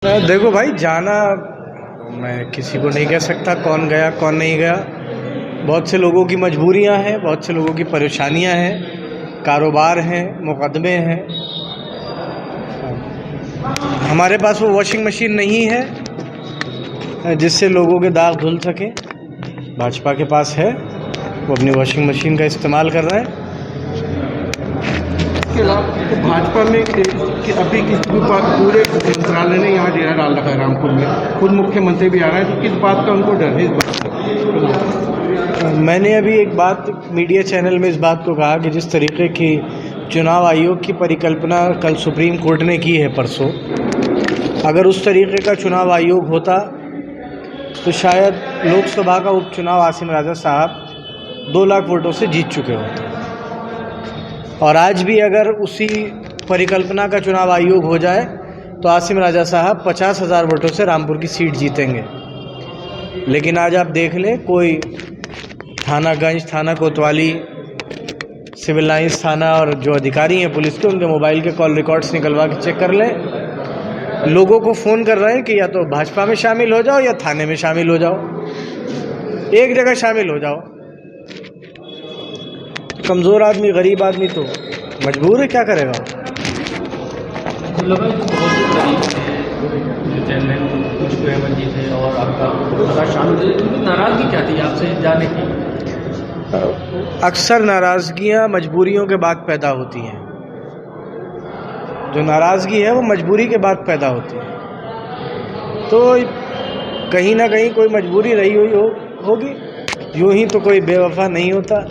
देखो भाई, जाना मैं किसी को नहीं कह सकता कौन गया कौन नहीं गया। बहुत से लोगों की मजबूरियां हैं, बहुत से लोगों की परेशानियां हैं, कारोबार हैं, मुकदमे हैं। हमारे पास वो वॉशिंग मशीन नहीं है जिससे लोगों के दाग धुल सके। भाजपा के पास है, वो अपनी वॉशिंग मशीन का इस्तेमाल कर रहा है। इसके अलावा तो भाजपा में अभी किसी भी पूरे मंत्रालय ने यहाँ डेरा डाल रखा है रामपुर में, खुद मुख्यमंत्री भी आ रहे हैं, तो किस बात का उनको डर है इस बात का? मैंने अभी एक बात मीडिया चैनल में इस बात को कहा कि जिस तरीके की चुनाव आयोग की परिकल्पना कल सुप्रीम कोर्ट ने की है परसों, अगर उस तरीके का चुनाव आयोग होता तो शायद लोकसभा का उपचुनाव आसिम राजा साहब 2 लाख वोटों से जीत चुके होते। और आज भी अगर उसी परिकल्पना का चुनाव आयोग हो जाए तो आसिम राजा साहब 50,000 वोटों से रामपुर की सीट जीतेंगे। लेकिन आज आप देख लें, कोई थानागंज, थाना कोतवाली, सिविल लाइंस थाना और जो अधिकारी हैं पुलिस के, उनके मोबाइल के कॉल रिकॉर्ड्स निकलवा के चेक कर लें। लोगों को फ़ोन कर रहे हैं कि या तो भाजपा में शामिल हो जाओ या थाने में शामिल हो जाओ, एक जगह शामिल हो जाओ। कमज़ोर आदमी, गरीब आदमी तो मजबूर है, क्या करेगा। और आपका शामिल, नाराजगी क्या थी आपसे जाने की? अक्सर नाराज़गियाँ मजबूरियों के बाद पैदा होती हैं। जो नाराज़गी है वो मजबूरी के बाद पैदा होती है। तो कहीं ना कहीं कोई मजबूरी रही हुई होगी। यूं ही तो कोई बेवफा नहीं होता।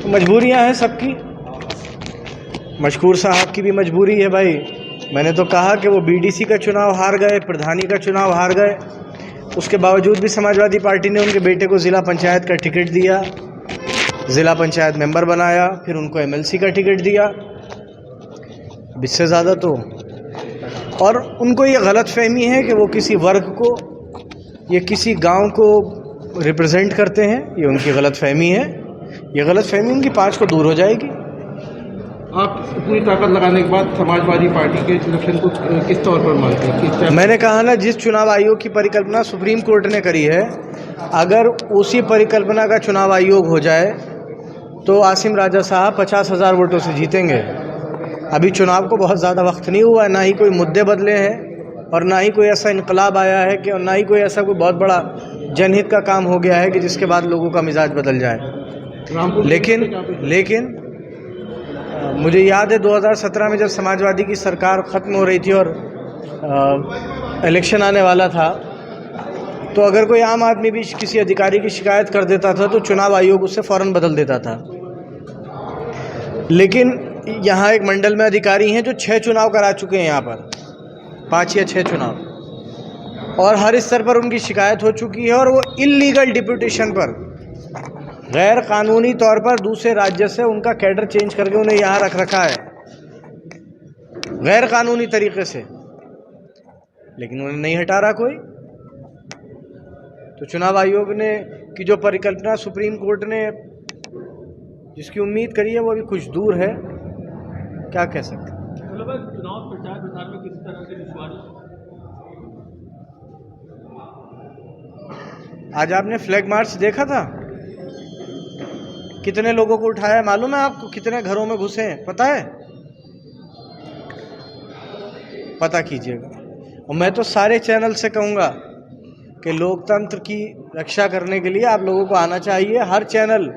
तो मजबूरियां हैं सबकी। मशकूर साहब की भी मजबूरी है भाई। मैंने तो कहा कि वो बीडीसी का चुनाव हार गए, प्रधानी का चुनाव हार गए, उसके बावजूद भी समाजवादी पार्टी ने उनके बेटे को ज़िला पंचायत का टिकट दिया, ज़िला पंचायत मेंबर बनाया, फिर उनको एमएलसी का टिकट दिया। अब इससे ज़्यादा तो, और उनको ये गलतफहमी है कि वो किसी वर्ग को या किसी गांव को रिप्रेजेंट करते हैं। ये उनकी गलतफहमी है। ये गलतफहमी उनकी 5 को दूर हो जाएगी। आप पूरी ताकत लगाने के बाद समाजवादी पार्टी के इलेक्शन को किस तौर पर मानते हैं? मैंने कहा ना, जिस चुनाव आयोग की परिकल्पना सुप्रीम कोर्ट ने करी है, अगर उसी परिकल्पना का चुनाव आयोग हो जाए तो आसिम राजा साहब 50,000 वोटों से जीतेंगे। अभी चुनाव को बहुत ज़्यादा वक्त नहीं हुआ है, ना ही कोई मुद्दे बदले हैं और ना ही कोई ऐसा इनकलाब आया है कि, और ना ही कोई ऐसा कोई बहुत बड़ा जनहित का काम हो गया है कि जिसके बाद लोगों का मिजाज बदल जाए। लेकिन मुझे याद है 2017 में जब समाजवादी की सरकार ख़त्म हो रही थी और इलेक्शन आने वाला था, तो अगर कोई आम आदमी भी किसी अधिकारी की शिकायत कर देता था तो चुनाव आयोग उसे फ़ौरन बदल देता था। लेकिन यहाँ एक मंडल में अधिकारी हैं जो 6 चुनाव करा चुके हैं, यहाँ पर 5 या 6 चुनाव, और हर स्तर पर उनकी शिकायत हो चुकी है। और वो इल्लीगल डिप्यूटेशन पर, गैर कानूनी तौर पर दूसरे राज्य से उनका कैडर चेंज करके उन्हें यहाँ रख रखा है, गैर कानूनी तरीके से, लेकिन उन्हें नहीं हटा रहा कोई। तो चुनाव आयोग ने की जो परिकल्पना सुप्रीम कोर्ट ने जिसकी उम्मीद करी है वो अभी कुछ दूर है, क्या कह सकते हैं। चुनाव प्रचार प्रसार में किसी तरह से विश्वास? आज आपने फ्लैग मार्च देखा था? कितने लोगों को उठाया मालूम है आपको? कितने घरों में घुसे हैं पता है? पता कीजिएगा। और मैं तो सारे चैनल से कहूँगा कि लोकतंत्र की रक्षा करने के लिए आप लोगों को आना चाहिए। हर चैनल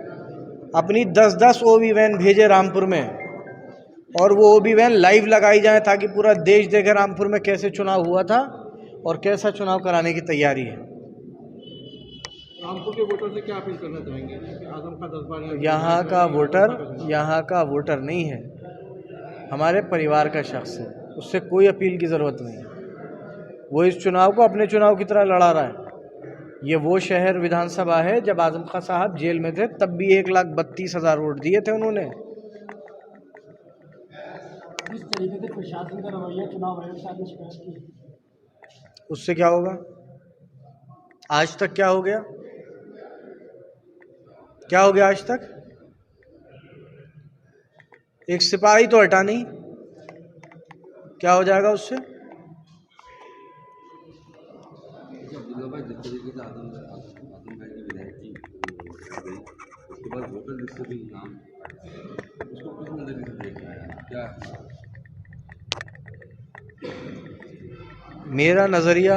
अपनी 10-10 ओबी वैन भेजे रामपुर में, और वो ओबी वैन लाइव लगाई जाए ताकि पूरा देश देखे रामपुर में कैसे चुनाव हुआ था और कैसा चुनाव कराने की तैयारी है। रामपुर के वोटर से क्या अपील करना चाहेंगे? आजम खां 10 बार यहाँ का वोटर नहीं है, हमारे परिवार का शख्स है, उससे कोई अपील की ज़रूरत नहीं है। वो इस चुनाव को अपने चुनाव की तरह लड़ा रहा है। ये वो शहर विधानसभा है जब आजम खां साहब जेल में थे, तब भी 1,32,000 वोट दिए थे उन्होंने। इस तरीके से प्रशासन का रवैया चुनाव आयोग से आपने शिकायत की, उससे क्या होगा? आज तक क्या हो गया? क्या हो गया आज तक? एक सिपाही तो हटा नहीं, क्या हो जाएगा उससे? जिस तरीके से आदम भाई की विधायक की गई, उसके बाद वोटर लिस्ट से भी नाम, उसको किस नजरिए से देख रहे हैं क्या? मेरा नज़रिया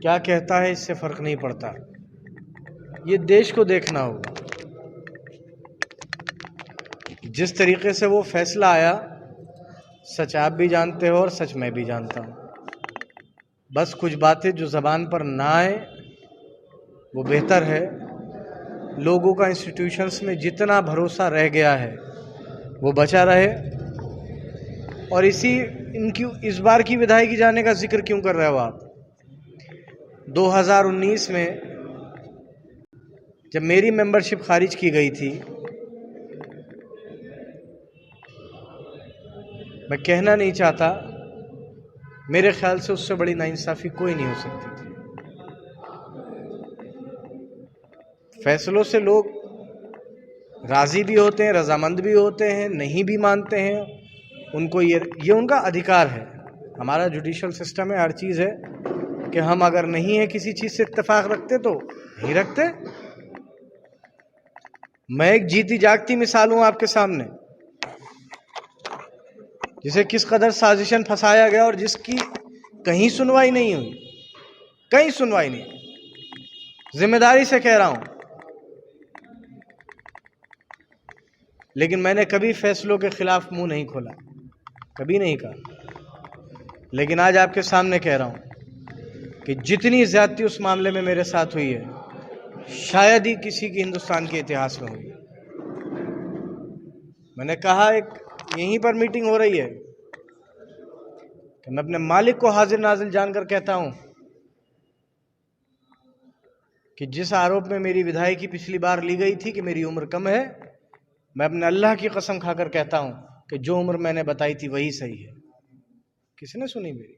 क्या कहता है इससे फ़र्क नहीं पड़ता, ये देश को देखना होगा। जिस तरीके से वो फैसला आया, सच आप भी जानते हो और सच मैं भी जानता हूँ। बस कुछ बातें जो ज़बान पर ना आए वो बेहतर है। लोगों का इंस्टीट्यूशंस में जितना भरोसा रह गया है वो बचा रहे। और इस बार की विधायकी जाने का जिक्र क्यों कर रहे हो आप? 2019 में जब मेरी मेंबरशिप खारिज की गई थी, मैं कहना नहीं चाहता, मेरे ख्याल से उससे बड़ी नाइंसाफ़ी कोई नहीं हो सकती थी। फैसलों से लोग राज़ी भी होते हैं, रजामंद भी होते हैं, नहीं भी मानते हैं, उनको ये उनका अधिकार है। हमारा जुडिशल सिस्टम है, हर चीज़ है कि हम अगर नहीं है किसी चीज़ से इत्तेफाक रखते तो नहीं रखते। मैं एक जीती जागती मिसाल हूँ आपके सामने, जिसे किस कदर साजिशन फंसाया गया और जिसकी कहीं सुनवाई नहीं हुई, कहीं सुनवाई नहीं। जिम्मेदारी से कह रहा हूं, लेकिन मैंने कभी फैसलों के खिलाफ मुंह नहीं खोला, कभी नहीं कहा। लेकिन आज आपके सामने कह रहा हूं कि जितनी ज्यादती उस मामले में मेरे साथ हुई है, शायद ही किसी की हिंदुस्तान के इतिहास में हुई। मैंने कहा, एक यहीं पर मीटिंग हो रही है कि मैं अपने मालिक को हाजिर नाजिर जानकर कहता हूं कि जिस आरोप में मेरी विधायकी पिछली बार ली गई थी कि मेरी उम्र कम है, मैं अपने अल्लाह की कसम खाकर कहता हूं कि जो उम्र मैंने बताई थी वही सही है। किसने सुनी मेरी?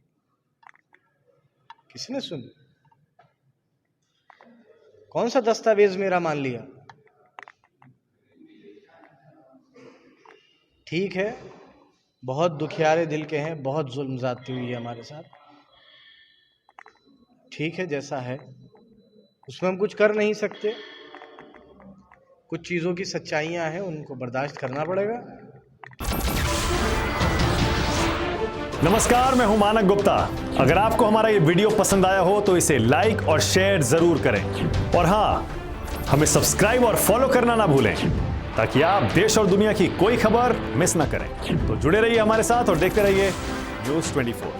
किसने सुनी? कौन सा दस्तावेज मेरा मान लिया? ठीक है, बहुत दुखियारे दिल के हैं, बहुत जुल्म ज़्यादती हुई है हमारे साथ, ठीक है, जैसा है उसमें हम कुछ कर नहीं सकते। कुछ चीज़ों की सच्चाइयाँ हैं, उनको बर्दाश्त करना पड़ेगा। नमस्कार, मैं हूं मानक गुप्ता। अगर आपको हमारा ये वीडियो पसंद आया हो तो इसे लाइक और शेयर जरूर करें, और हां, हमें सब्सक्राइब और फॉलो करना ना भूलें ताकि आप देश और दुनिया की कोई खबर मिस ना करें। तो जुड़े रहिए हमारे साथ और देखते रहिए न्यूज़ 24।